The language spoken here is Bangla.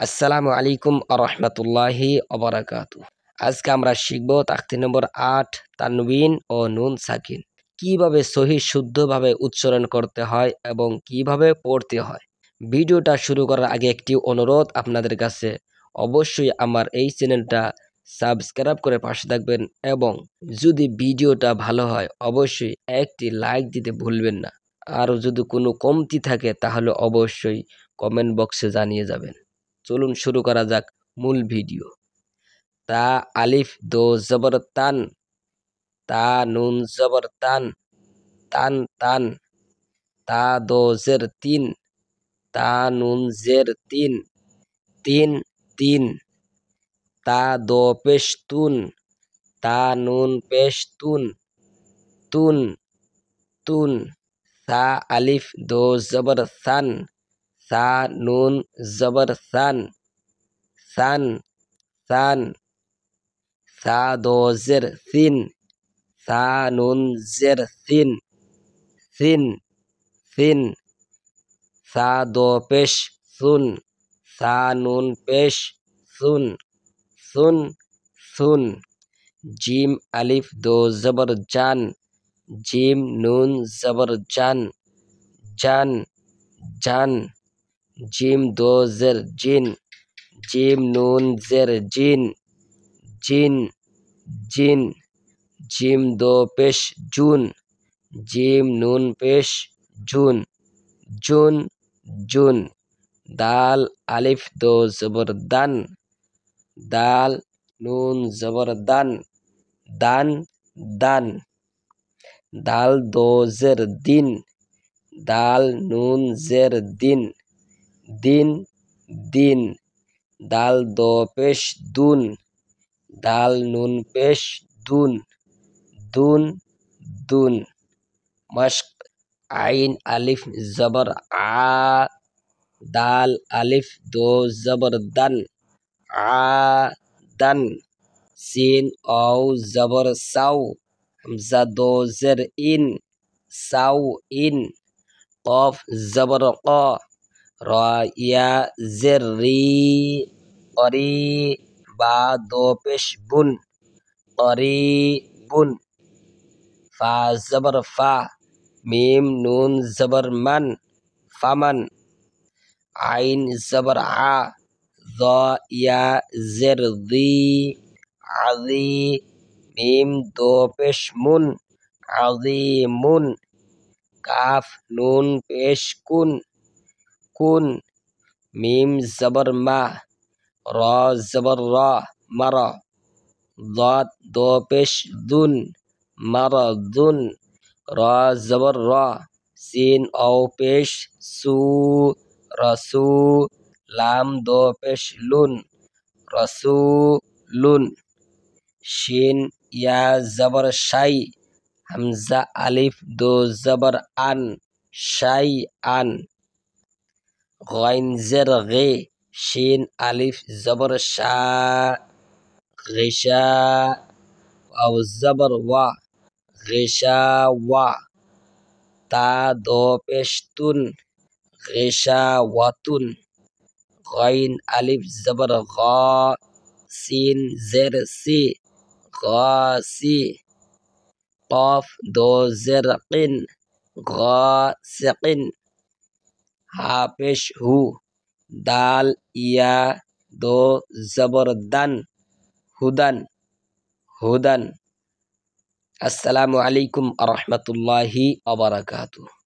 আসসালামু আলাইকুম আরহামতুল্লাহি অবরাকাতু। আজকে আমরা শিখব তাখতি নম্বর ৮ তানবিন ও নুন সাকিন কিভাবে সহি শুদ্ধভাবে উচ্চারণ করতে হয় এবং কিভাবে পড়তে হয়। ভিডিওটা শুরু করার আগে একটি অনুরোধ আপনাদের কাছে, অবশ্যই আমার এই চ্যানেলটা সাবস্ক্রাইব করে পাশে থাকবেন এবং যদি ভিডিওটা ভালো হয় অবশ্যই একটি লাইক দিতে ভুলবেন না। আর যদি কোনো কমতি থাকে তাহলে অবশ্যই কমেন্ট বক্সে জানিয়ে যাবেন। চলুন শুরু করা যাক মূল ভিডিও। তা আলিফ দো জবর তান, তা নুন জবর তান, তান তান। তা দো জের তিন, তা নুন জের তিন, তিন তিন। তা দো পেশ তুন, তা নুন পেশ তুন, তুন তুন। সা আলিফ দো জবর সান, সা নুন জবর সান, সান সান। সা দো জের সিন, সা নুন জের সিন, সিন সিন। সা দো পেশ সুন, সা নুন পেশ সুন, সুন সুন। জিম আলিফ দো জবর জান, জিম নুন জবর জান, জান জান। জিম দো জের জিন, জিম নুন জের জিন, জিন জিন। জিম দো পেশ জুন, জিম নুন পেশ জুন, জুন জুন। দাল আলিফ দো জবর দান, দাল নুন জবর দান, দান দান। দাল দো জের দিন, দাল নুন জের দিন, দিন দিন। দাল দো পেশ দুন, দাল নুন পেশ দুন, দুন দুন। মশক আইন আলিফ জবর আ, দাল আলিফ দো জবর দান, আ দান। সিন ও জবর সাউ, হামজা দো জের ইন, সাউ ইন। কফ জবর ক, র ইয়া জের রি, করি। বা দো পেশ বুন, করি বুন। ফা জবর ফা, মিম নুন জবর মান, ফামান। আইন জবর আ, য ইয়া জের দি, আদি। মিম দো পেশ মুন, আযীমুন। কাফ নুন পেশ কুন, কুন। মিম জবর মা, র জবর র, মার। দাদ দো পেশ দুন, মারদুন। র জবর র, সিন ও পেশ সু, রসু। লাম দো পেশ লুন, রসুলুন। শিন ইয়া জবর শাই, হামজা আলিফ দো জবর আন, শাই আন। গাইন জের গে, শিন আলিফ জবর শা, গিশা। ওয়াও জবর ওয়া, গিশা ওয়া। তা দো পেশ তুন, গিশা ওয়াতুন। গাইন আলিফ জবর গ, সিন জের সি, গাসি। কফ দো জের কিন, গাসিকিন। হা পেশ হু, দাল ইয়া দো জবর দান, হুদান, হুদান। আসসালামু আলাইকুম আরহামতুল্লাহি ওয়া বারাকাতুহু।